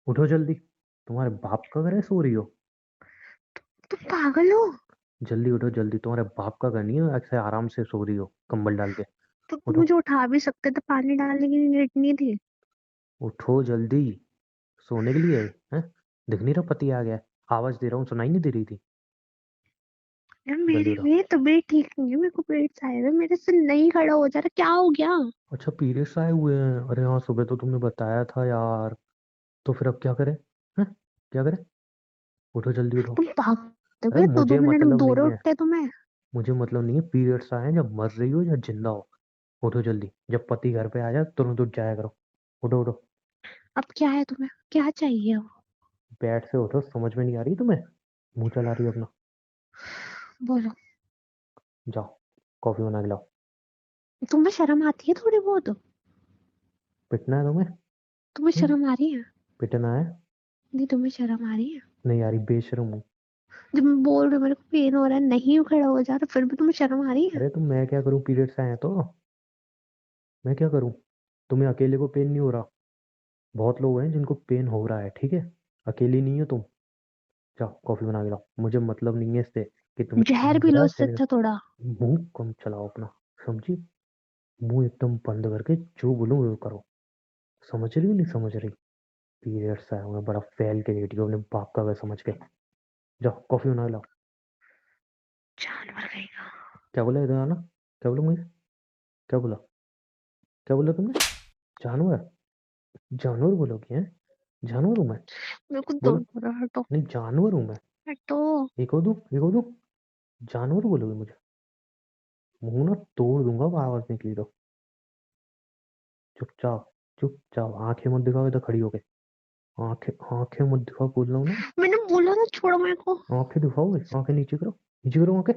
उठो जल्दी। तुम्हारे बाप का घर है, सो रही हो? तुम पागल हो? जल्दी उठो जल्दी, तुम्हारे बाप का घर नहीं है, ऐसे आराम से सो रही हो कंबल डाल के। तो तुम उठो। मुझे उठा भी सकते थे, पानी डालने की नीड नहीं थी। उठो जल्दी। सोने के लिए है? दिख नहीं रहा पति आ गया है? आवाज दे रहा हूँ, सुनाई नहीं दे रही थी? यार जल्दी मेरी उठो। भी तबीयत ठीक नहीं है, मेरे को पेट आए हुए, मेरे से नहीं खड़ा हो जा रहा, क्या हो गया? अच्छा, पीरियड्स आए हुए हैं? अरे हाँ, सुबह तो तुमने बताया था यार। तो फिर अब क्या करें? हैं? क्या करें? उठो जल्दी उठो। तुम पागल हो अरे क्या? दो दो मुझे मिनट में मतलब दो नहीं है। उठते तुम्हें? मुझे मतलब नहीं है, पीरियड्स आए हैं, जब मर रही हो या जिंदा हो। उठो जल्दी, जब पति घर पे आ जाए तुरंत उठ जाया करो। उठो उठो। अब क्या है तुम्हें, क्या चाहिए अब? बेड से उठो, समझ में नहीं आ रही तुम्हें? मुंह चला रही हो अपना। बोलो। जाओ, कॉफी बना के लाओ। तुम्हें शर्म आती है थोड़ी बहुत? पिटना है तुम्हें? तुम्हें हम्म? शर्म आ रही है? पिटना है? नहीं, तुम्हें शर्म आ रही है? नहीं यारी, बेशर्म हूँ। जब मैं बोल रही हूँ मेरे को पेन हो रहा है, नहीं खड़ा हो जा रहा, फिर भी तुम्हें शर्म आ रही है? अरे तो मैं क्या करूँ, पीरियड्स आए हैं तो मैं क्या करूँ? तुम्हें अकेले को पेन नहीं हो रहा? बहुत लोग हैं जिनको पेन हो रहा है, ठीक है? अकेली नहीं हो तुम। जाओ कॉफी बना के लाओ, मुझे मतलब नहीं है इससे कि तुम्हें पेन जहर हो पी रहा लो है उससे चले। अच्छा थोड़ा। मुंह कम चलाओ अपना, समझी? मुंह एकदम बंद करके जो बोलूं वो करो। समझ रही हो नहीं समझ रही? पीरियड्स आए हुए हैं, बड़ा फैल के लेटी हो अपने बाप का घर समझ के। जाओ कॉफी बना के लाओ। जानवर कहेगा। क्या बोला इधर आना? क्या बोला मुझे? क्या बोला? क्या बोला तुमने? जानवर? जानवर बोलोगे हैं? जानवर हूँ मैं? मेरे को बोलो। दर्द हो रहा है, हटो। नहीं, जानवर हूँ मैं। हटो। एक और दूँ, एक और दूँ। जानवर बोलोगे मुझे? मुंह ना तोड़ दूंगा वो आवाज निकली तो। चुपचाप, चुपचाप आंखें मत दिखाओ इधर खड़ी होके। आंखें आंखें मत दिखाओ बोल रहा हूँ ना। मैंने बोला ना, छोड़ो मेरे को। आंखें दिखाओगे? आंखें नीचे करो। नीचे करो आंखें।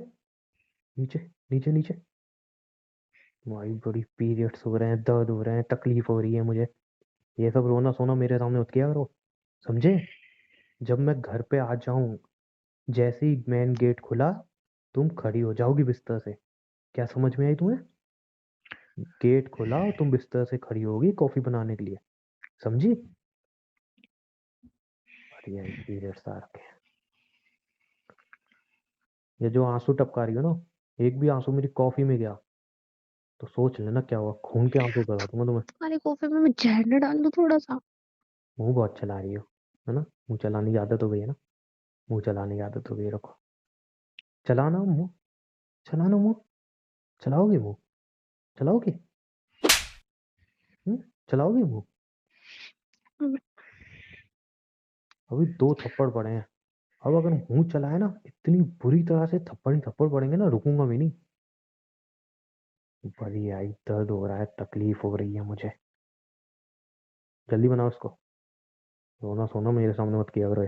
नीचे, नीचे नीचे। भाई बड़ी पीरियड्स हो रहे हैं, दर्द हो रहे हैं, तकलीफ हो रही है मुझे। ये सब रोना सोना मेरे सामने मत किया करो, समझे? जब मैं घर पे आ जाऊं, जैसे ही मेन गेट खुला, तुम खड़ी हो जाओगी बिस्तर से। क्या समझ में आई तुम्हें? गेट खुला और तुम बिस्तर से खड़ी होगी कॉफी बनाने के लिए, समझी? बढ़िया ही पीरियड्स आ रखे हैं। ये जो आंसू टपका रही हो ना, एक भी आंसू मेरी कॉफी में गया तो सोच लेना क्या हुआ, खून के आंसू बता दूंगा तुम्हें। तुम्हारे कॉफी में मैं जहर न डाल दूं थोड़ा सा? मुंह बहुत चला रही हो, है ना? मुंह चलाने की आदत हो गई है ना? मुंह चलाने की आदत हो गई, रखो। चलाना मुंह, चलाना मुंह। चलाओगे मुंह? चलाओगे? हम्म? चलाओगे मुंह? मैं अभी दो थप्पड़ पड़े हैं। अब अगर मुंह चलाए ना, इतनी बुरी तरह से थप्पड़ ही थप्पड़ पड़ेंगे ना, रुकूंगा भी नहीं। बड़ी आई दर्द हो रहा है, तकलीफ हो रही है मुझे। जल्दी बनाओ इसको। रोना सोना मेरे सामने मत किया करो।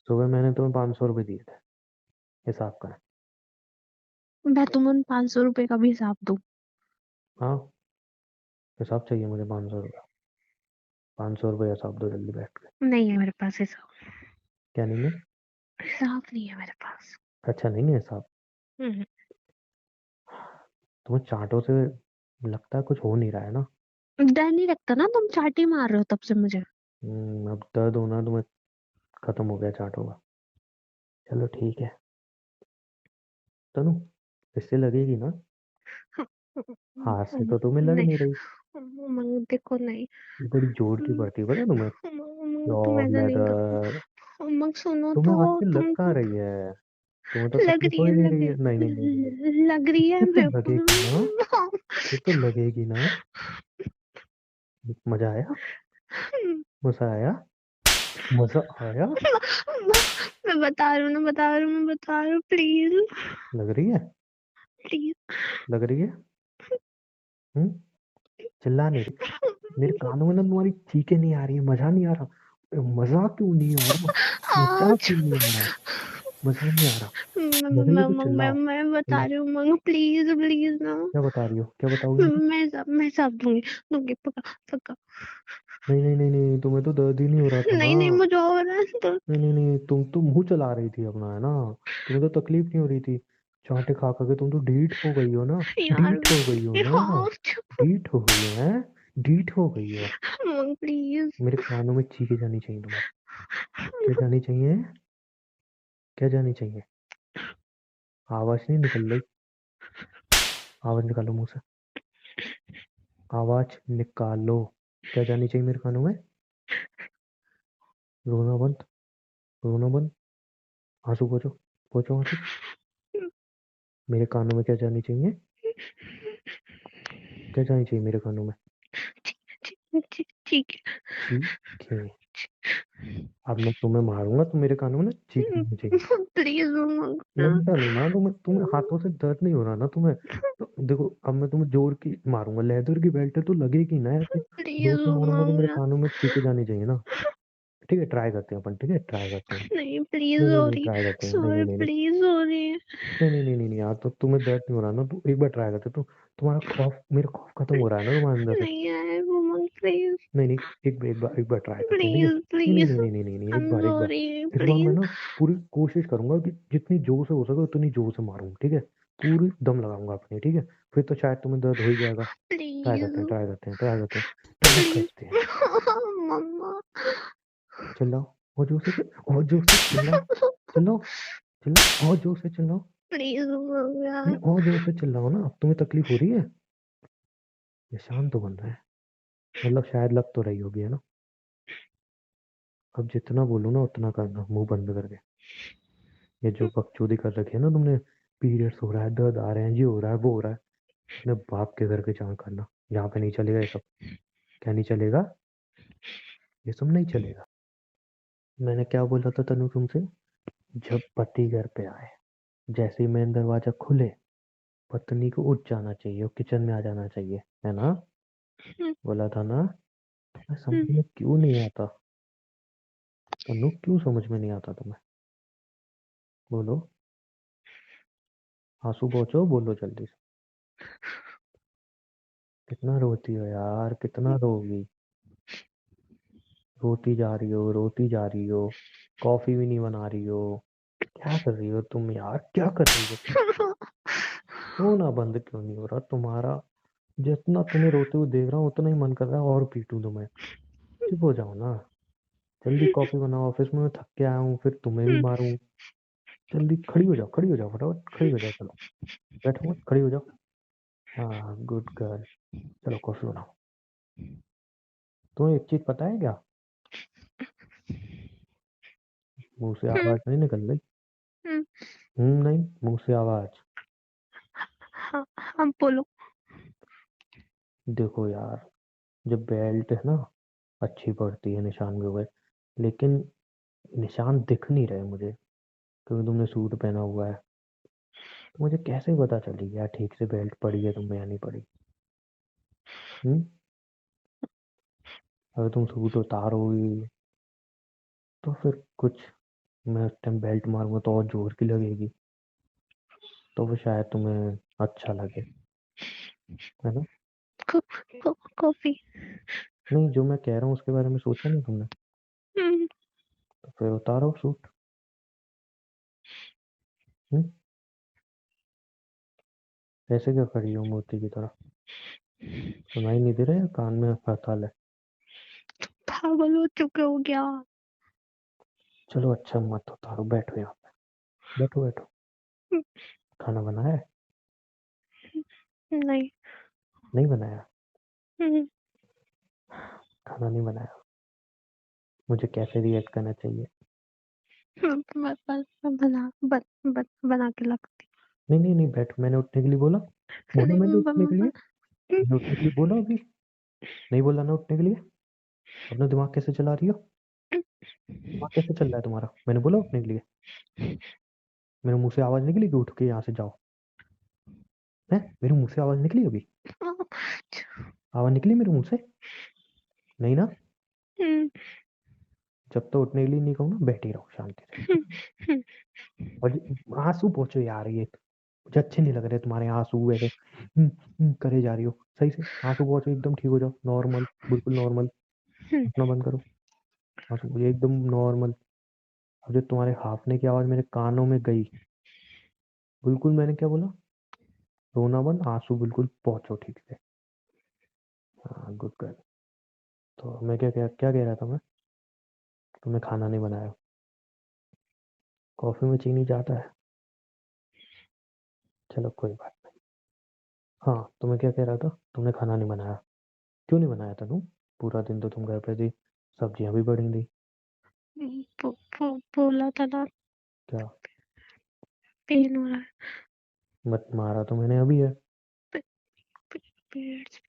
सुबह मैंने तुम्हें 500 रुपये दिए थे, हिसाब का है। तुम्हें उन 500 रुपए का भी हिसाब दूं? हाँ, हिसाब चाहिए मुझे 500 रुपये। 500 रुपये हिसाब दो जल्दी बैठ के। नहीं है मेरे पास हिसाब। क्या नहीं है? हिसाब नहीं है मेरे पास। अच्छा नहीं है हिसाब? हम्म। तुम्हें चांटों से लगता है कुछ हो नहीं रहा है ना? डर नहीं लगता ना, तुम चाटी मार रहे हो तब से मुझे। अब दर्द होना तुम्हें खत्म हो गया चांटों का। चलो ठीक है। तनु, इससे लगेगी ना? हाथ से तो तुम्हें लग नहीं। नहीं रही। देखो नहीं। ये बड़ी जोर की पड़ती है पता है तुम्हें? तुम योर ऐसा नहीं लेदर। करो। सुनो तुम्हें तो। हाथ से लग तुम कहाँ रही है? तुम्हें तो लग तकलीफ रही हो है, ही नहीं रही है। नहीं नहीं नहीं नहीं नहीं। लग रही है ये तो मेरे लगेगी ना। को। ये तो लगेगी ना। मजा आया? मजा आया? मजा आया? मैं बता रही हूँ ना, बता रही हूँ, मैं बता रही हूँ, प्लीज। लग रही है? प्लीज। लग रही है? हम्म? चिल्ला नहीं रही? मेरे कानों में ना तुम्हारी चीखें नहीं आ रही है, मजा नहीं आ रहा? मजा क्यों नहीं आ रहा? मजा आज क्यों नहीं आ रहा? मजा नहीं आ रहा? मैं लग रही है तो मैं चिल्लाओ। मैं बता चिल्लाओ। रही हूँ मंग, प्लीज प्लीज ना। क्या बता रही हो? क्या बताओगी मुझे? मैं सब दूंगी, दूंगी पक्का। पक्का। नहीं नहीं नहीं नहीं, तुम्हें तो दर्द ही नहीं हो रहा था ना। नहीं नहीं, मुझे हो रहा है तो। नहीं नहीं नहीं, तुम तो मुंह चला रही थी अपना, है ना? तुम्हें तो तकलीफ नहीं हो रही थी। चांटे खा खा के तुम तो ढीठ हो गई हो ना। यार। ढीठ हो गई हो ना। यार। ढीठ हो गई हो, हैं? डीट हो गई हो। उमंग प्लीज। मेरे कानों में चीखें जानी चाहिए तुम्हारी। क्या जानी चाहिए? क्या जानी चाहिए? आवाज नहीं निकल रही। आवाज निकालो मुंह से। आवाज निकालो। क्या जानी चाहिए मेरे कानों में? रोना बंद। रोना बंद। आंसू पोछो। पोछो आंसू। मेरे कानों में क्या जानी चाहिए? क्या जानी चाहिए मेरे कानों में? ठीक चीखें। अब मैं तुम्हें मारूंगा तो मेरे कानों में ना चीख जानी चाहिए। प्लीज उमंग। लंडा नहीं मार तुम्हें। तुम्हें हाथों से दर्द नहीं हो रहा ना तुम्हें? तो देखो अब मैं तुम्हें जोर की मारूंगा। लेदर की बेल्ट है तो लगेगी ना ऐसे। जोर प्लीज से मारूंगा तो मेरे उमंग। कानों में चीखें जानी चाहिए ना। ठीक है ट्राई करते हैं अपन। ठीक है ट्राई करते हैं। नहीं प्लीज नहीं नहीं नहीं सॉरी। ट्राई करते हैं। नहीं नहीं सॉरी नहीं नहीं प्लीज सॉरी। नहीं नहीं नहीं नहीं नहीं यार तो तुम्हें दर्द नहीं हो रहा ना तो एक बार ट्राई करते हैं। तो तुम्हारा खौफ मेरा खौफ खत्म हो रहा है ना तुम्हारे अंदर से? नहीं आए उमंग प्लीज। नहीं नहीं एक बार ट्राई करते हैं ठीक है? प्लीज नहीं नहीं प्लीज। नहीं नहीं नहीं नहीं नहीं, आई एक एम बार एक बार। सॉरी इस बार मैं प्लीज। ना पूरी कोशिश करूंगा कि जितनी जोर से हो सके उतनी जोर से मारूं। ठीक है? पूरी दम लगाऊंगा अपनी। ठीक है? फिर तो शायद तुम्हें दर्द हो ही जाएगा। ट्राई करते हैं प्लीज ट्राई करते हैं ट्राई करते हैं ट्राई प्लीज। करते हैं। मम्मा। चिल्लाओ। और जोर से और जोर से चिल्लाओ। चिल्लाओ। चिल्लाओ और जोर से चिल्लाओ। प्लीज उमंग नहीं यार। और जोर से चिल्लाओ ना। तुम्हें तकलीफ हो रही है? ये शांत तो बन रहा है। मतलब शायद लग तो रही होगी है ना? अब जितना बोलूँ ना उतना करना मुंह बंद करके। ये जो बकचोदी कर रखी है ना तुमने। पीरियड्स हो रहा है, दर्द आ रहे हैं, ये हो रहा है, वो हो रहा है। अपने बाप के घर के जान करना। यहाँ पे नहीं चलेगा ये सब। क्या नहीं चलेगा? ये सब नहीं चलेगा। मैंने क्या बोला था तनु तुमसे? जब पति घर पे आए, जैसे ही मेन दरवाजा खुले, पत्नी को उठ जाना चाहिए और किचन में आ जाना चाहिए। है ना? बोला था ना? मैं समझ में क्यों नहीं आता? तनु क्यों समझ में नहीं आता तुम्हें? बोलो। आंसू पोंछो। बोलो जल्दी से। कितना रोती हो यार? कितना रोगी? रोती जा रही हो, रोती जा रही हो। कॉफी भी नहीं बना रही हो। क्या कर रही हो तुम यार? क्या कर रही हो तुम? रोना बंद क्यों नहीं हो रहा तुम्हारा? जितना तुम्हें रोते हुए देख रहा हूँ उतना ही मन कर रहा है और पीटूं तुम्हें। चुप हो जाओ ना। जल्दी कॉफी बनाओ। ऑफिस में मैं थक के आया हूँ फिर तुम्हें भी मारूं। जल्दी खड़ी हो जाओ। खड़ी हो जाओ फटाफट। खड़ी हो जाओ चलो। बैठो मत। खड़ी हो जाओ। हाँ गुड गर्ल। चलो कॉफी बनाओ। तुम्हें एक चीज पता है क्या? मुंह से आवाज नहीं निकल रही? नहीं मुंह से आवाज। हाँ हाँ बोलो। देखो यार, जब बेल्ट है ना अच्छी पड़ती है, निशान भी हो गए, लेकिन निशान दिख नहीं रहे मुझे क्योंकि तुमने सूट पहना हुआ है। तो मुझे कैसे पता चलेगी यार ठीक से बेल्ट पड़ी है तुम्हें या नहीं पड़ी? हम्म? अगर तुम सूट उतारोगी तो फिर कुछ, मैं उस टाइम बेल्ट मारूंगा तो और जोर की लगेगी। तो वो शायद तुम्हें अच्छा लगे। है ना? कॉफी। नहीं जो मैं कह रहा हूँ उसके बारे में सोचा नहीं तुमने? तो फिर उतारो सूट। हम्म? ऐसे क्या खड़ी हो मूर्ति की तरह? सुनाई नहीं दे रहा है? कान में हड़ताल है? पागल हो चुके हो क्या? चलो अच्छा मत उतारो। बैठो यहाँ पे। बैठो बैठो। खाना बनाया है? नहीं। नहीं बनाया? खाना नहीं बनाया? मुझे कैसे रिएक्ट करना चाहिए? बना के लगती। नहीं नहीं नहीं बैठो। मैंने उठने के लिए बोला? बोला मैंने उठने के लिए? मैंने उठने के लिए बोला अभी? नहीं बोला ना उठने के लिए? अपना दिमाग कैसे चला रही हो? दिमाग कैसे चल रहा है तुम्हारा? मैंने बोला उठने के लिए? मेरे मुंह से आवाज निकली कि उठ के यहाँ से जाओ? है मेरे मुंह से आवाज निकली अभी? आवाज निकली मेरे मुंह से? नहीं ना? जब तक उठने के लिए नहीं कहूँ ना बैठी रहो शांति से। और आंसू पोछो यार। ये मुझे अच्छे नहीं लग रहे तुम्हारे आंसू ऐसे करे जा रही हो। सही से आंसू पोछो। एकदम ठीक हो जाओ। नॉर्मल। बिल्कुल नॉर्मल। अपना बंद करो। आंसू ये एकदम नॉर्मल। अब जो तुम्हारे हाफने की आवाज मेरे कानों में गई, बिल्कुल मैंने क्या बोला? रोना बंद। आंसू बिल्कुल पोछो ठीक से। हाँ, गुड गर्ल। तो मैं क्या क्या क्या कह रहा था मैं? तुमने खाना नहीं बनाया। कॉफी में चीनी ज़्यादा है। चलो कोई बात नहीं। हाँ, तो मैं क्या कह रहा था, तुमने खाना नहीं बनाया। क्यों नहीं बनाया था तुम? पूरा दिन तो तुम घर पे थी, सब्जियां भी बड़ी थी। बोला था ना, क्या? पेन हो रहा है। मत मारा तो मैंने अभी है। पीरियड्स।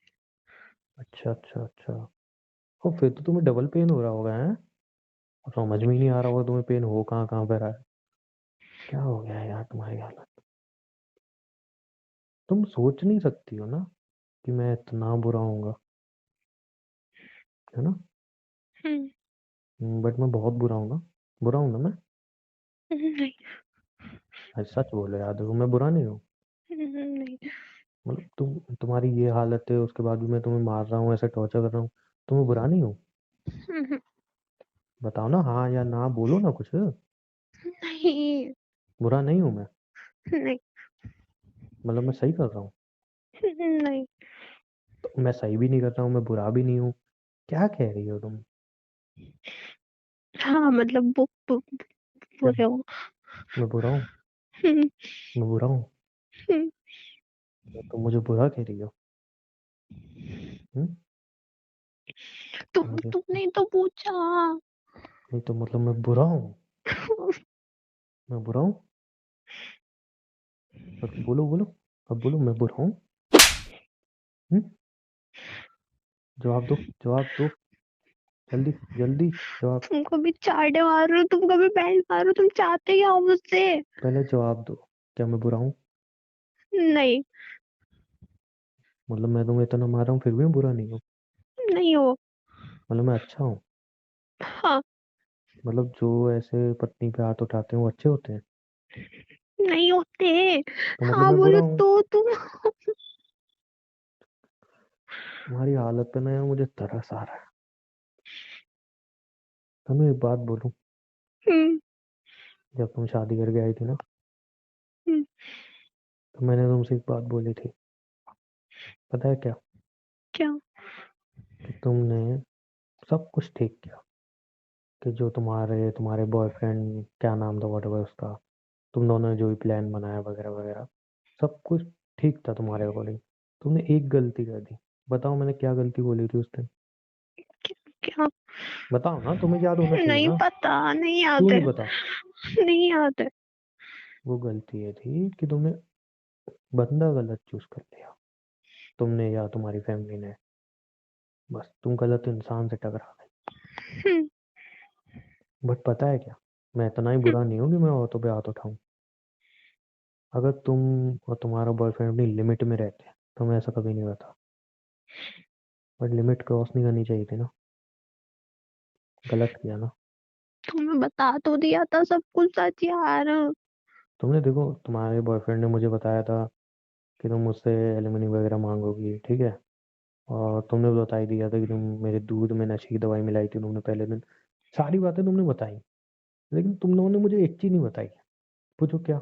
अच्छा अच्छा अच्छा। और फिर तो तुम्हें डबल पेन हो रहा होगा है? समझ में ही नहीं आ रहा होगा तुम्हें पेन हो कहाँ कहाँ पे रहा है। क्या हो गया है यार तुम्हारी हालत? तुम सोच नहीं सकती हो ना कि मैं इतना बुरा होऊंगा, है ना? बट मैं बहुत बुरा हूँ ना? बुरा हूँ ना मैं? नहीं। अरे सच बोलो यार, देखो मैं बुरा नहीं हूँ। नहीं। मतलब तुम्हारी ये हालत है, उसके बाद भी मैं तुम्हें मार रहा हूँ, ऐसे टॉर्चर कर रहा हूँ, तो मैं बुरा नहीं हूँ? बताओ ना, हाँ या ना, बोलो ना कुछ। नहीं। बुरा नहीं हूँ मैं? नहीं। मतलब मैं सही कर रहा हूँ? नहीं। तो मैं सही भी नहीं कर रहा हूँ, मैं बुरा भी नहीं हूँ। क्या कह रही हो तुम? हाँ मतलब क्या? बुरे हो। मैं बुरा हूँ? हम्म। मैं बुरा हूँ? तो तुम मुझे बुरा कह रही हो? हम्म? मुझे तुमने ही तो पूछा। नहीं तो मतलब मैं बुरा हूँ? मैं बुरा हूँ? अब बोलो बोलो। अब बोलो, मैं बुरा हूँ? हम्म? जवाब दो, जवाब दो। जल्दी जल्दी जवाब। तुम कभी चाटे मार रहे हो, तुम कभी बेल्ट मार रहे हो, तुम चाहते क्या हो मुझसे? पहले जवाब दो। क्या मैं बुरा हूँ? नहीं। मतलब मैं तुम्हें इतना मार रहा हूँ फिर भी मैं बुरा नहीं हूँ? नहीं हो। मतलब मैं अच्छा हूँ? हाँ। मतलब जो ऐसे पत्नी पे हाथ उठाते हैं वो अच्छे होते हैं? नहीं होते। तो मतलब हाँ मैं बुरा बोलो हूँ? तो तुम। तुम्हारी हालत पे ना यार मुझे तरस आ रहा है। तुम्हें एक बात बोलूं? हम्म। जब तुम शादी करके आई थी ना, हम्म। तो मैंने तुमसे एक बात बोली थी। पता है क्या? क्या? कि तुमने सब कुछ ठीक किया। कि जो तुम्हारे तुम्हारे बॉयफ्रेंड, क्या नाम था वॉट उसका, तुम दोनों ने जो भी प्लान बनाया वगैरह वगैरह, सब कुछ ठीक था तुम्हारे अकॉर्डिंग। तुमने एक गलती कर दी। बताओ मैंने क्या गलती बोली थी उस दिन? क्या? बताओ ना, तुम्हें याद होना चाहिए नहीं ना। पता, नहीं क्यों याद नहीं है। पता? नहीं याद है। वो गलती ये थी कि तुमने बंदा गलत चूज कर लिया। तुमने या तुम्हारी फैमिली ने, बस तुम गलत इंसान से टकरा गए। हम्म। बट पता है क्या, मैं इतना ही हम्म। बुरा नहीं हूँ कि मैं औरतों पे हाथ उठाऊं। अगर तुम और तुम्हारा बॉयफ्रेंड अपनी लिमिट में रहते तो मैं ऐसा कभी नहीं होता। बट लिमिट क्रॉस नहीं करनी चाहिए थी ना। गलत किया ना। तुम्हें बता तो दिया था सब कुछ सच यार। तुमने देखो, तुम्हारे बॉयफ्रेंड ने मुझे बताया था कि तुम मुझसे एलिमनी वगैरह मांगोगी, ठीक है? और तुमने भी बता ही दिया था कि तुम मेरे दूध में नशे की दवाई मिलाई थी तुमने पहले दिन। सारी बातें तुमने बताई। लेकिन तुम लोगों ने मुझे एक चीज नहीं बताई। पूछो क्या?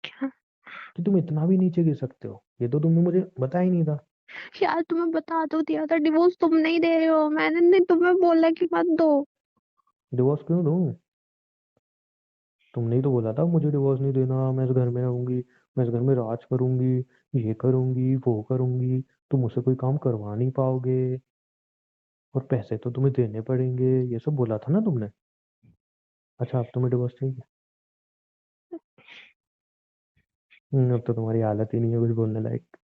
क्या? कि तुम इतना भी नीचे गिर सकते हो, ये तो तुमने मुझे बताया ही नहीं था। यार तुम्हें बता तो दिया था, डिवोर्स तुम नहीं दे रहे हो, मैंने नहीं तुम्हें बोला कि मत दो। डिवोर्स क्यों दूं? तुमने ही तो बोला था मुझे डिवोर्स नहीं देना, मैं इस घर में रहूंगी, मैं इस घर में राज करूंगी, ये करूंगी वो करूंगी, तुम मुझसे कोई काम करवा नहीं पाओगे, और पैसे तो तुम्हें देने पड़ेंगे, ये सब बोला था ना तुमने। अच्छा, अब तुम्हें डिवोर्स चाहिए? अब तो तुम्हारी हालत ही नहीं है कुछ बोलने लायक।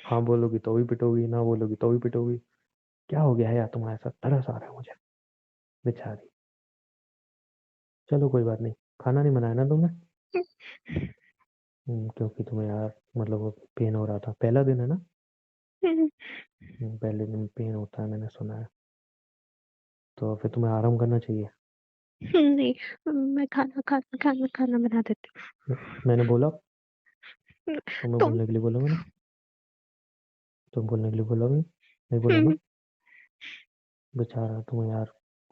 हाँ बोलोगी तो भी पिटोगी, ना बोलोगी तो भी पिटोगी। क्या हो गया है यार तुम्हारे साथ? तरस आ रहा है मुझे, बेचारी। चलो कोई बात नहीं। खाना नहीं बनाया ना तुमने? क्योंकि तुम्हें यार मतलब पेन हो रहा था, पहला दिन है ना? पहले दिन पेन होता है, मैंने सुना है। तो फिर तुम्हें आराम करना चाहिए। नहीं, मैं खाना खाना खाना खाना बना देती मैंने बोला, हूँ। तुम्हें तुम। बोलने के लिए बोला मैंने? तुम बोलने के लिए बोला भी नहीं बोला ना? हम्म। बेचारा तुम्हें यार,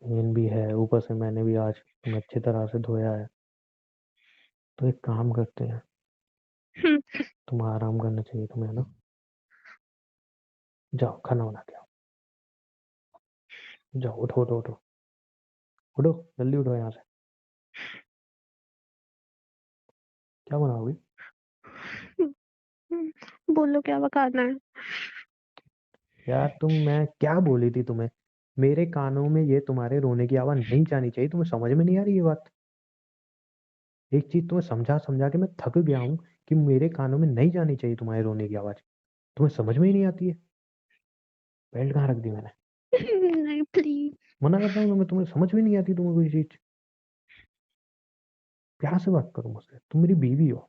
पेन भी है, ऊपर से मैंने भी आज तुम्हें अच्छी तरह से धोया है। तो एक काम करते हैं, हम्म। तुम्हें आराम करना चाहिए तुम्हें, है ना? जाओ खाना बना के आओ। जाओ उठो उठो उठो। उठो जल्दी उठो यहाँ से। क्या बनाओगी? बोलो क्या पकाना है। यार मैं क्या बोली थी तुम्हें? मेरे कानों में ये तुम्हारे रोने की आवाज नहीं जानी चाहिए। तुम्हें समझ में नहीं आ रही ये बात? एक चीज तुम्हें समझा समझा के मैं थक गया हूँ कि मेरे कानों में नहीं जानी चाहिए तुम्हारे रोने की आवाज। तुम्हें समझ में ही नहीं आती है। बेल्ट कहाँ रख दी मैंने? नहीं प्लीज। मना कर रहा हूँ तुम्हें समझ में नहीं आती तुम्हें कोई चीज। प्यार से बात करो मुझसे, तुम मेरी बीवी हो।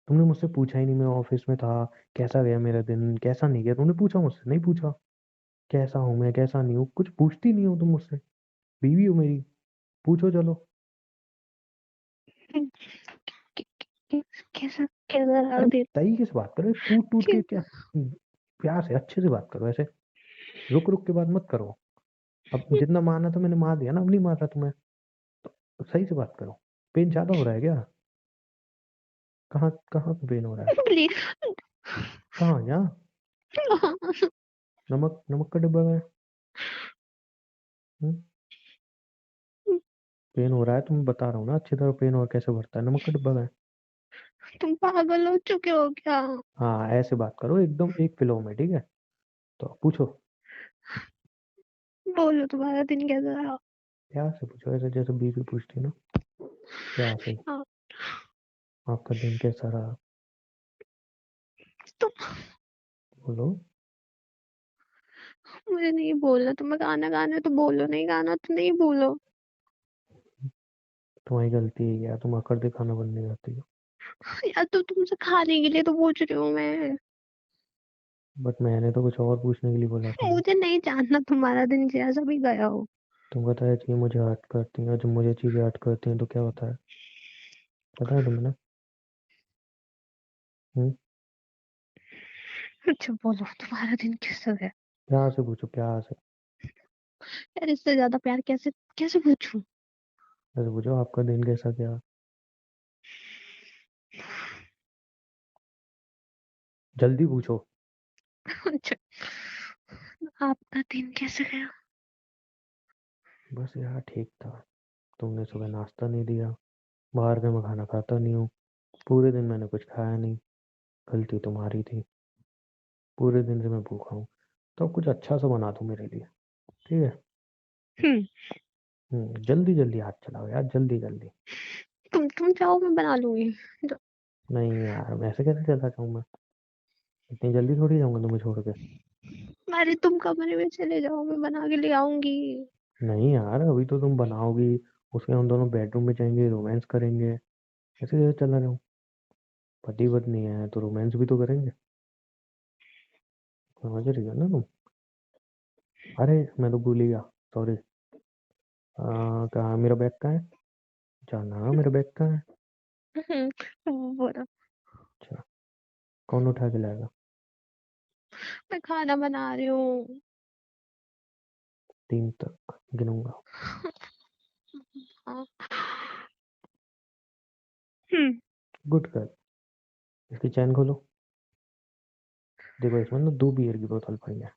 तुमने मुझसे पूछा ही नहीं, मैं ऑफिस में था, कैसा गया मेरा दिन, कैसा नहीं गया तुमने पूछा मुझसे? नहीं पूछा। कैसा हूँ मैं कैसा नहीं हूँ कुछ पूछती नहीं हो तुम मुझसे। बीवी हो मेरी, पूछो चलो। कैसा कैसा अरे रख दे। तरीके से बात करो, कूट टूट के क्या। प्यार से अच्छे से बात करो ऐसे। रुक रुक के बात मत करो। अब जितना मारना था मैंने मार दिया ना, अब नहीं मार रहा तुम्हें। तो सही से बात करो। पेन ज्यादा हो रहा है क्या? कहाँ कहाँ पे पेन हो रहा है? प्लीज। कहाँ? यहाँ? नमक नमक का डिब्बा है। पेन हो रहा है तुम्हें बता रहा हूँ ना अच्छी तरह, पेन और कैसे बढ़ता है, नमक का डिब्बा है। तुम पागल हो चुके हो क्या। हाँ ऐसे बात करो एकदम एक फ्लो में, ठीक है? तो पूछो। बोलो तुम्हारा दिन कैसा रहा। प्यार से पूछो ऐसे जैसे बीवी पूछती है ना। प्यार से। हाँ, आपका दिन कैसा रहा? तो बोलो। मुझे नहीं बोलना। तुम्हें गाना गाना है तो बोलो, नहीं गाना तो नहीं बोलो। तुम्हारी गलती है यार, तुम अकड़ के खाना बनने जाती हो। यार तो तुमसे खाने के लिए तो पूछ रही हूँ मैं। बट मैंने तो कुछ और पूछने के लिए बोला था ना। मुझे नहीं जानना तुम्हारा दिन कैसा भी गया हो। तुम बताया चीजें मुझे हर्ट करती हैं, और जब मुझे चीजें हर्ट करती हैं तो क्या होता है? पता है तुम्हें ना? हम्म। अच्छा बोलो तुम्हारा दिन कैसा गया। प्यार से पूछो, प्यार से। यार इससे ज्यादा प्यार कैसे कैसे पूछूं। ऐसे पूछो आपका दिन कैसा गया। जल्दी पूछो। अच्छा, आपका दिन कैसे गया। बस यार ठीक था। तुमने सुबह नाश्ता नहीं दिया। बाहर का मैं खाना खाता नहीं हूँ। पूरे दिन मैंने कुछ खाया नहीं। गलती तुम्हारी थी। पूरे दिन से मैं भूखा हूँ। तो अब कुछ अच्छा सा बना दो मेरे लिए, ठीक है? हम्म। जल्दी जल्दी हाथ चलाओ यार, जल्दी जल्दी। तुम चाहो मैं बना लूंगी। नहीं यार, मैं ऐसे कैसे चला जाऊँ मैं? इतनी जल्दी थोड़ी जाऊंगा तुम्हें छोड़ के। अरे तुम कमरे में चले जाओ, मैं बना के ले आऊंगी। नहीं यार, अभी तो तुम बनाओगी। उसके हम दोनों बेडरूम में जाएंगे, रोमांस करेंगे। ऐसे कैसे चला जाऊँ? पति पत्नी है तो रोमांस भी तो करेंगे। समझ रही हो ना तुम? अरे मैं तो भूल ही गया। सॉरी। कहाँ मेरा बैग कहाँ है? जाना, मेरा बैग कहाँ है? बोलो। अच्छा। कौन उठा के लाएगा? मैं खाना बना रही हूँ। 3 तक गिनूंगा। हाँ। हम्म। Good girl. इसकी चैन खोलो। देखो इसमें ना 2 बियर की बोतल पड़ी है।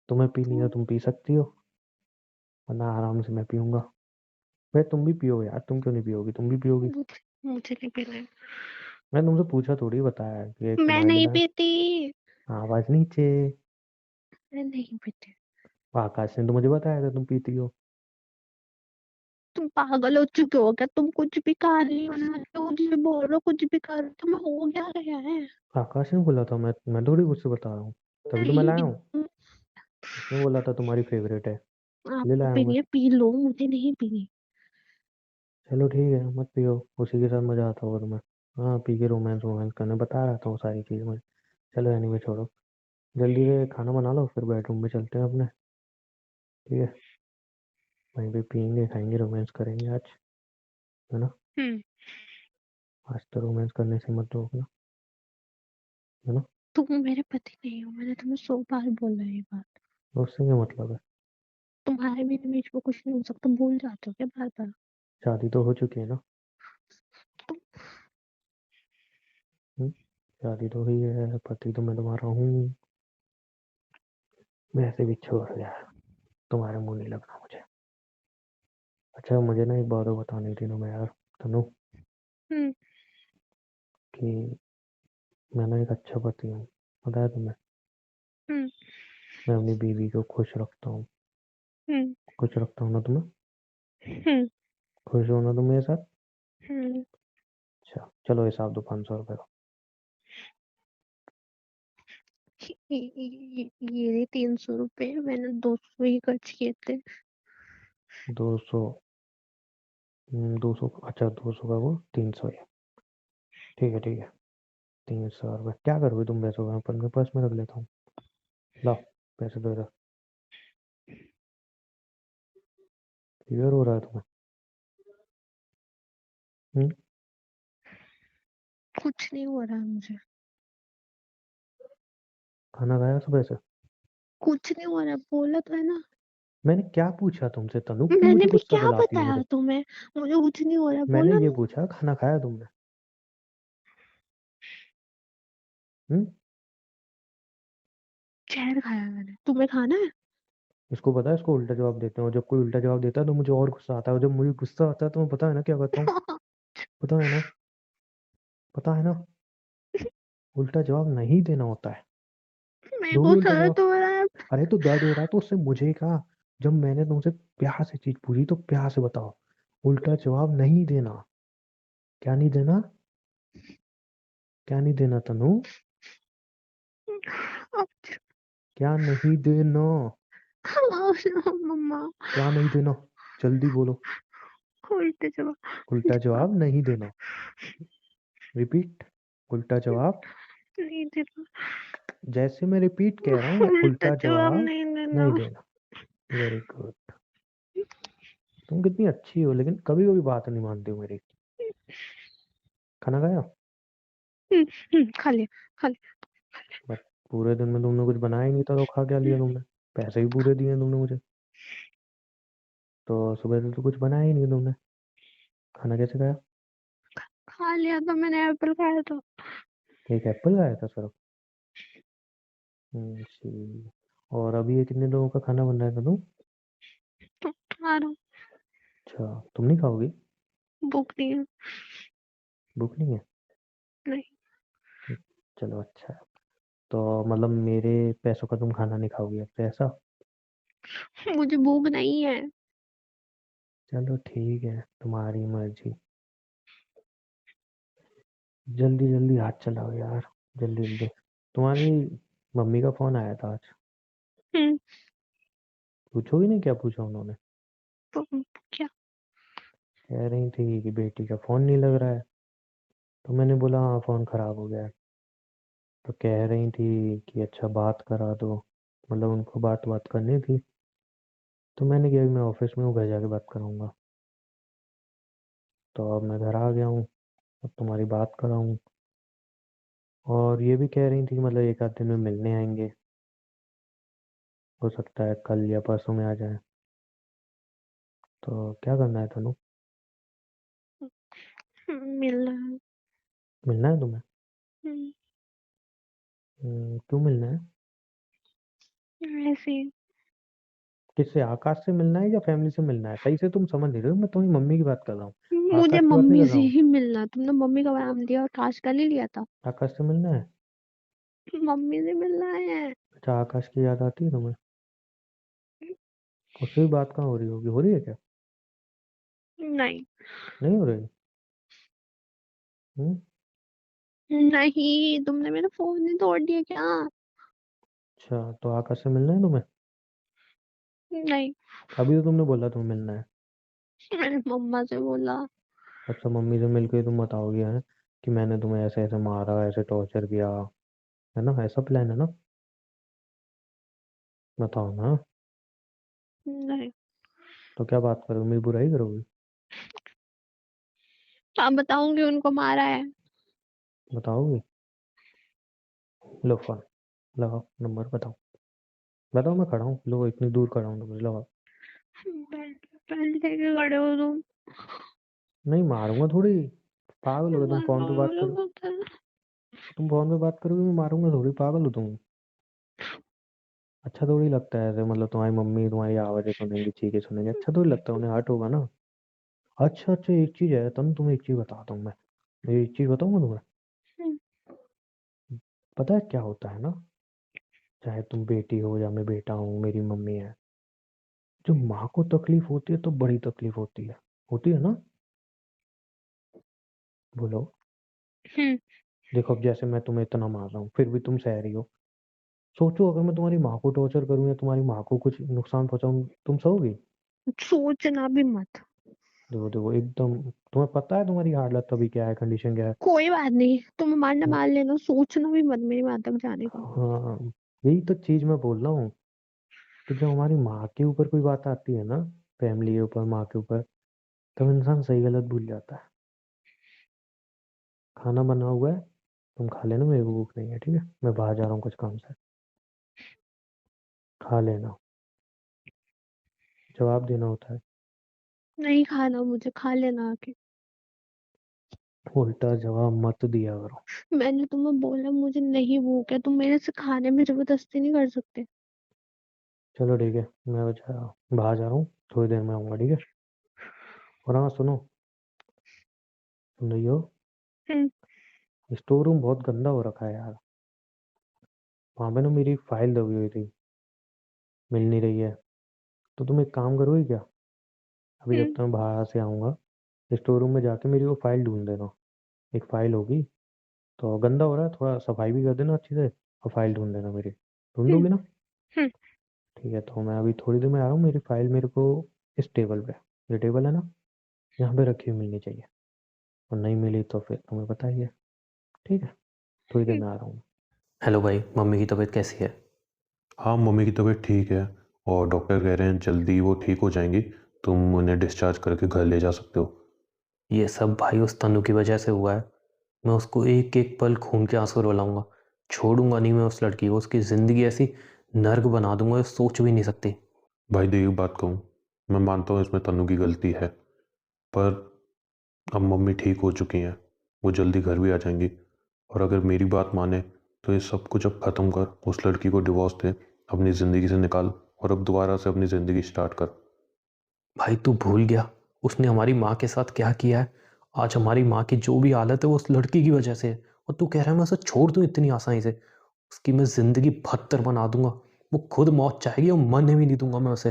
तुम्हें पीनी है तुम पी सकती हो, वरना आराम से मैं पीऊंगा। भाई तुम भी पियो यार, तुम क्यों नहीं पियोगी? तुम भी पियोगी। मुझे नहीं पीना है। मैं तुमसे पूछा थोड़ी बताया कि एक मैं तुम्हारे लिए नहीं लाया। पीती। आवाज नीचे। मैं नहीं पीती। आकाश ने तो मुझे बताया था तुम पीती हो। तुम पागल हो चुके हो क्या। तुम कुछ भी खा रही हो ना, तो कुछ भी बोल रहे हो, कुछ भी कर रहे हो, तुम्हें हो क्या गया है। आकाश ने बोला था, मैं थोड़ी मुझसे बता रहा हूँ। तभी तो मैं नहीं लाया हूँ। पीती। उसने बोला था तुम्हारी फेवरेट है, ले आपको लाया हूँ मैं। पीनी है पी लो, मुझे नहीं पीनी। चलो ठीक है मत पियो। उसी के साथ मजा आता होगा तुम्हें। हाँ पी के रोमांस वोमांस करने बता रहा था वो सारी चीज़ मुझे। चलो एनीवे छोड़ो। जल्दी से खाना बना लो फिर बेडरूम में चलते हैं अपने। ठीक है? वहीं पे पियेंगे खाएंगे रोमांस करेंगे आज। है ना? हम्म। आज तो रोमांस करने से मत रोकना। है ना? तुम मेरे पति नहीं हो, मैंने तुम्हें 100 बार बोला है ये बात। तो उससे क्या मतलब है? तुम्हारे मेरे बीच में कुछ नहीं हो सकता, भूल जाते हो क्या बार बार। शादी तो हो चुकी है ना। तुम हम्म, शादी तो हुई है, पति तो मैं तुम्हारा हूँ। वैसे भी छोड़ यार, तुम्हारे मुंह नहीं लगना मुझे। अच्छा मुझे ना एक बात और बतानी थी तुम्हें यार, तनु, हम्म। कि मैं ना एक अच्छा पति हूँ, बताया तुम्हें। हम्म। मैं अपनी बीवी को खुश रखता हूँ। हम्म। खुश रखता हूँ ना तुम्हें? हम्म। खुश हो ना तुम मेरे साथ? हम्म। अच्छा चलो हिसाब दो 500 रुपये का। ये 300 रुपए, मैंने 200 ही खर्च किए थे। 200? 200? अच्छा 200 का वो 300 है। ठीक है ठीक है। 300 रुपये क्या करोगे तुम पैसों का? अपन के पर्स में रख लेता हूँ। लाओ पैसे दो इधर। क्लियर हो रहा है तुम्हें? हम्म? कुछ नहीं हो रहा है मुझे। खाना खाया सुबह से? कुछ नहीं हो रहा है, बोला तो है ना। मैंने क्या पूछा तुमसे तनु, क्यों मैंने मुझे भी गुस्सा क्या दिलाती हो बताया मेरे? तुम्हें? मुझे कुछ नहीं हो रहा है, मैंने बोला ये ना। पूछा खाना खाया तुमने? हम्म? जहर खाया मैंने, तुम्हें खाना है? इसको पता है, इसको उल्टा जवाब देते हैं, और जब कोई उल्टा जवाब देता है तो मुझे और गुस्सा आता है, और जब मुझे गुस्सा आता है तो मैं पता है ना क्या करता हूँ? पता है ना? पता है ना? उल्टा जवाब नहीं देना होता है। मेरे दोगे को उल्टा दर्द जवाब? हो रहा है। अरे तो दर्द हो रहा है तो उससे मुझे कहा। जब मैंने तुमसे प्यार से चीज पूछी तो प्यार से बताओ। उल्टा जवाब नहीं देना। क्या नहीं देना? क्या नहीं देना तनु? अब क्या नहीं देना? मम्मा, क्या नहीं देना? जल्दी बोलो। उल्टे जवाब। उल्टा जवाब जवाब नहीं देना। रिपीट। उल्टा जवाब। नहीं देना। जैसे मैं रिपीट कह रहा हूँ, उल्टा उल्टा जवाब जवाब नहीं देना। नहीं देना। Very good. तुम कितनी अच्छी हो, लेकिन कभी कभी बात नहीं मानती हो मेरी। खाना खाया? खा लिया, खा लिया। बट पूरे दिन में तुमने कुछ बनाया ही नहीं था, तो खा क्या लिया तुमने? पैसे भी पूरे दिए तुमने मुझे। तो सुबह से तो कुछ बनाया ही नहीं तुमने। खाना कैसे खाया? खा लिया था मैंने, एप्पल खाया था। एक एप्पल खाया था सिर्फ? जी। और अभी ये कितने लोगों का खाना बन रहा है तुम? तो तुम्हारा अच्छा तुम नहीं खाओगी? भूख नहीं है। भूख नहीं है? नहीं। चलो अच्छा है। तो मतलब मेरे पैसों का तुम खाना नहीं खाओगी अब से, ऐसा? मुझे भूख नहीं है। चलो ठीक है, तुम्हारी मर्जी। जल्दी जल्दी हाथ चलाओ यार, जल्दी जल्दी। तुम्हारी मम्मी का फोन आया था आज। हम्म। पूछोगी नहीं क्या पूछा उन्होंने? तो क्या? कह रही थी कि बेटी का फोन नहीं लग रहा है। तो मैंने बोला हाँ फोन खराब हो गया है। तो कह रही थी कि अच्छा बात करा दो, मतलब उनको बात करनी थी। तो मैंने कहा कि मैं ऑफिस में हूँ, घर जाके बात कराऊंगा। तो अब मैं घर आ गया हूँ, अब तुम्हारी बात कराऊँ। और ये भी कह रही थी कि मतलब एक आध दिन में मिलने आएंगे। हो सकता है कल या परसों में आ जाए। तो क्या करना है तनु? मिल रहा है। मिलना है तुम्हें? हम्म, क्यों मिलना है? ऐसे ही। किससे, आकाश से मिलना है या फैमिली से मिलना है? सही से तुम समझ नहीं रहे हो, मैं तुम्हारी मम्मी की बात कर रहा हूँ। मुझे आकाश की बात नहीं मम्मी कर रहा से हूँ। ही मिलना है। तुमने मम्मी का नाम लिया और टास्क का नहीं लिया था। आकाश से मिलना है? मम्मी से मिलना है। अच्छा आकाश की याद आती है तुम्हें? उससे भी बात कहाँ हो रही होगी, हो रही है क्या? नहीं। नहीं हो रही? हम्म? नहीं, तुमने मेरा फोन ही तोड़ दिया क्या? अच्छा तो आकाश से मिलना है तुम्हें? नहीं। अभी तो तुमने बोला तुम्हें मिलना है। मैंने मम्मा से बोला। अच्छा मम्मी से मिलके तुम बताओगे हैं कि मैंने तुम्हें ऐसे ऐसे मारा, ऐसे टॉर्चर किया, है ना? ऐसा प्लान है ना? बताओ ना। नहीं। तो क्या बात करोगे, मेरी बुराई करोगी? अब बताऊंगी उनको मारा है। बताओगी? लो फोन, लगाओ नंबर, बताओ। बताओ, मैं खड़ा हूँ, लो इतनी दूर खड़ा हूँ, तुम लगाओ। पहले लेके खड़े हो तुम। नहीं मारूंगा थोड़ी। पागल हो गए तुम, फोन पे बात करो। बोलो। तुम फोन पे बात करोगे, मैं मारूंगा थोड़ी, पागल हो तुम? अच्छा थोड़ी लगता है ऐसे, मतलब तुम्हारी मम्मी तुम्हारी आवाज़ें सुनेंगी, चीखें सुनेंगी, अच्छा थोड़ी लगता है, उन्हें हर्ट होगा ना। अच्छा अच्छा, एक चीज़ है तनु, तुम्हें एक चीज़ बताता हूँ मैं, एक चीज़ बताऊँ मैं तुम्हें। हम्म। पता है क्या होता है ना, चाहे तुम बेटी हो या मैं बेटा हूँ, मेरी मम्मी है, जब माँ को तकलीफ होती है तो बड़ी तकलीफ होती है ना। बोलो। हम्म। देखो अब जैसे मैं तुम्हें इतना मार रहा हूँ फिर भी तुम सह रही हो। सोचो अगर मैं तुम्हारी माँ को टॉर्चर करूँ या तुम्हारी माँ को कुछ नुकसान पहुंचाऊँ, तुम सहोगी? सोचना भी मत। देखो देखो एकदम, तुम्हें पता है तुम्हारी हालत अभी क्या है, कंडीशन क्या है। कोई बात नहीं, तुम मारना हाँ मार लेना, सोचना भी मत मेरी माँ तक जाने का। हाँ, यही तो चीज मैं बोल रहा हूँ कि जब हमारी माँ के ऊपर कोई बात आती है ना, फैमिली के ऊपर, माँ के ऊपर, तब इंसान सही गलत भूल जाता है। खाना बना हुआ है, तुम खा लेना, मेरे को भूख नहीं है, ठीक है, मैं बाहर जा रहा हूँ कुछ काम से। खा लेना, जवाब देना होता है। नहीं खाना मुझे, खा लेना आके। उल्टा जवाब मत दिया करो। मैंने तुम्हें बोला मुझे नहीं भूख है, तुम मेरे से खाने में जबरदस्ती नहीं कर सकते। चलो ठीक है, मैं बाहर जा रहा हूँ, थोड़ी देर में आऊँगा, ठीक है। और हाँ सुनो, सुन रही हो? हम्म। स्टोर रूम बहुत गंदा हो रखा है यार। वहाँ पे ना मेरी फाइल दबी हुई थी, मिल नहीं रही है। तो तुम एक काम करोगे क्या, अभी जब हम्म। तक मैं बाहर से आऊँगा, स्टोर रूम में जाके मेरी वो फाइल ढूंढ देना। एक फाइल होगी, तो गंदा हो रहा है, थोड़ा सफाई भी कर देना अच्छे से, और फाइल ढूंढ देना मेरी। ढूंढ हम्म। दोगे ना? हम्म। ठीक है, तो मैं अभी थोड़ी देर में आ रहा हूँ, मेरी फाइल मेरे को इस टेबल पे, ये टेबल है ना, यहाँ पे रखी हुई मिलनी चाहिए। और नहीं मिली तो फिर तुम्हें पता ही है, ठीक है। थोड़ी देर हम्म। में आ रहा हूँ। हेलो भाई, मम्मी की तबीयत कैसी है? हाँ, मम्मी की तबीयत ठीक है और डॉक्टर कह रहे हैं जल्दी वो ठीक हो जाएंगी। तुम उन्हें डिस्चार्ज करके घर ले जा सकते हो। ये सब भाई उस तनु की वजह से हुआ है। मैं उसको एक एक पल खून के आंसू रुलाऊंगा, छोड़ूंगा नहीं मैं उस लड़की को, उसकी ज़िंदगी ऐसी नर्क बना दूंगा, ये सोच भी नहीं सकती। भाई देख, एक बात कहूँ, मैं मानता हूँ इसमें तन्नू की गलती है, पर अब मम्मी ठीक हो चुकी हैं, वो जल्दी घर भी आ जाएंगी। और अगर मेरी बात माने तो ये सब कुछ अब ख़त्म कर, उस लड़की को डिवोर्स दे, अपनी ज़िंदगी से निकाल और अब दोबारा से अपनी ज़िंदगी स्टार्ट कर। भाई तू भूल गया उसने हमारी माँ के साथ क्या किया है? आज हमारी माँ की जो भी हालत है वो उस लड़की की वजह से है, और तू कह रहा है मैं उसे छोड़ दूँ इतनी आसानी से? उसकी मैं ज़िंदगी बदतर बना दूंगा, वो खुद मौत चाहेगी और मरने भी नहीं दूंगा मैं उसे।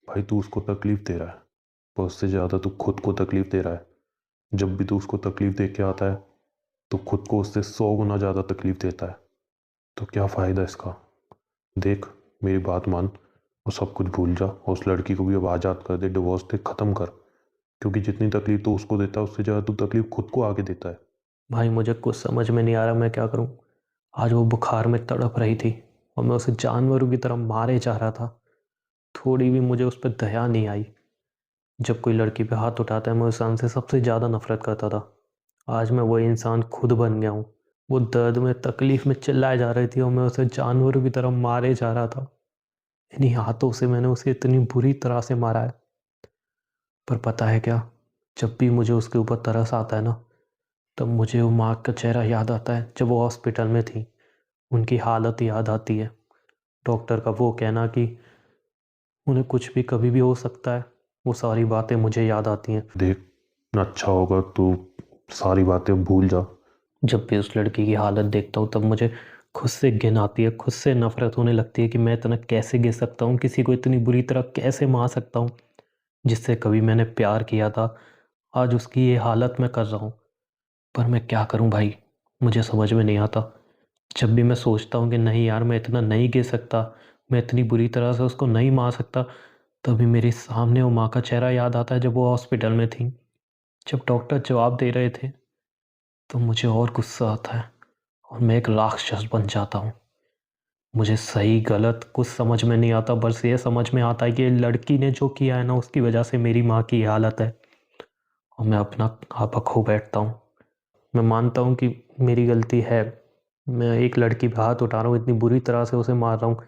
भाई तू उसको तकलीफ़ दे रहा है, पर उससे ज़्यादा तू खुद को तकलीफ़ दे रहा है। जब भी तू उसको तकलीफ़ दे के आता है तो खुद को उससे 100 गुना ज़्यादा तकलीफ़ देता है। तो क्या फ़ायदा इसका? देख, मेरी बात मान, वो सब कुछ भूल जा और उस लड़की को भी अब आज़ाद कर दे, डिवोर्स दे, ख़त्म कर। क्योंकि जितनी तकलीफ़ तो उसको देता है उससे ज़्यादा तू तकलीफ़ खुद को आगे देता है। भाई मुझे कुछ समझ में नहीं आ रहा मैं क्या करूं। आज वो बुखार में तड़प रही थी और मैं उसे जानवरों की तरह मारे जा रहा था। थोड़ी भी मुझे उस पर दया नहीं आई। जब कोई लड़की पे हाथ उठाता है मैं उस इंसान से सबसे ज़्यादा नफरत करता था। आज मैं वही इंसान खुद बन गया हूँ। वो दर्द में तकलीफ में चिल्लाए जा रही थी और मैं उसे जानवरों की तरह मारे जा रहा था। इन्हीं हाथों से मैंने उसे इतनी बुरी तरह से मारा है। पर पता है क्या, जब भी मुझे उसके ऊपर तरस आता है ना, तब मुझे वो माँ का चेहरा याद आता है जब वो हॉस्पिटल में थी। उनकी हालत याद आती है, डॉक्टर का वो कहना कि उन्हें कुछ भी कभी भी हो सकता है, वो सारी बातें मुझे याद आती हैं। देख, अच्छा होगा तू सारी बातें भूल जा। जब भी उस लड़की की हालत देखता हूँ तब मुझे खुद से घिन आती है, खुद से नफरत होने लगती है कि मैं इतना कैसे गिर सकता हूँ, किसी को इतनी बुरी तरह कैसे मार सकता हूँ जिससे कभी मैंने प्यार किया था। आज उसकी ये हालत मैं कर रहा हूँ। पर मैं क्या करूँ भाई, मुझे समझ में नहीं आता। जब भी मैं सोचता हूँ कि नहीं यार मैं इतना नहीं गिर सकता, मैं इतनी बुरी तरह से उसको नहीं मार सकता, तभी मेरे सामने वो माँ का चेहरा याद आता है जब वो हॉस्पिटल में थी। जब डॉक्टर जवाब दे रहे थे तो मुझे और गुस्सा आता है और मैं एक राक्षस बन जाता हूँ। मुझे सही गलत कुछ समझ में नहीं आता, बस ये समझ में आता है कि लड़की ने जो किया है ना उसकी वजह से मेरी माँ की ये हालत है। और मैं अपना आपा खो बैठता हूँ। मैं मानता हूँ कि मेरी गलती है, मैं एक लड़की पे हाथ उठा रहा हूँ, इतनी बुरी तरह से उसे मार रहा हूँ।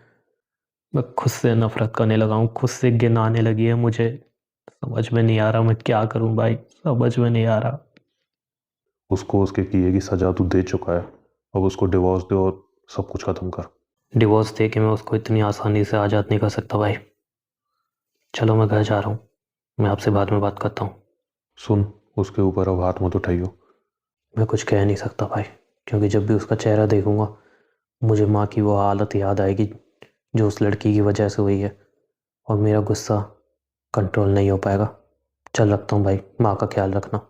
मैं खुद से नफरत करने लगा हूँ, खुद से घिन आने लगी है मुझे। समझ में नहीं आ रहा मैं क्या करूँ भाई, समझ में नहीं आ रहा। उसको उसके किए की सज़ा तू दे चुका है, अब उसको डिवोर्स दे और सब कुछ ख़त्म कर। डिवोर्स दे के मैं उसको इतनी आसानी से आज़ाद नहीं कर सकता भाई। चलो मैं घर जा रहा हूँ, मैं आपसे बाद में बात करता हूँ। सुन, उसके ऊपर अब हाथ मत उठाइयो। मैं कुछ कह नहीं सकता भाई, क्योंकि जब भी उसका चेहरा देखूंगा मुझे माँ की वो हालत याद आएगी जो उस लड़की की वजह से हुई है, और मेरा गुस्सा कंट्रोल नहीं हो पाएगा। चल रखता हूँ भाई, माँ का ख्याल रखना।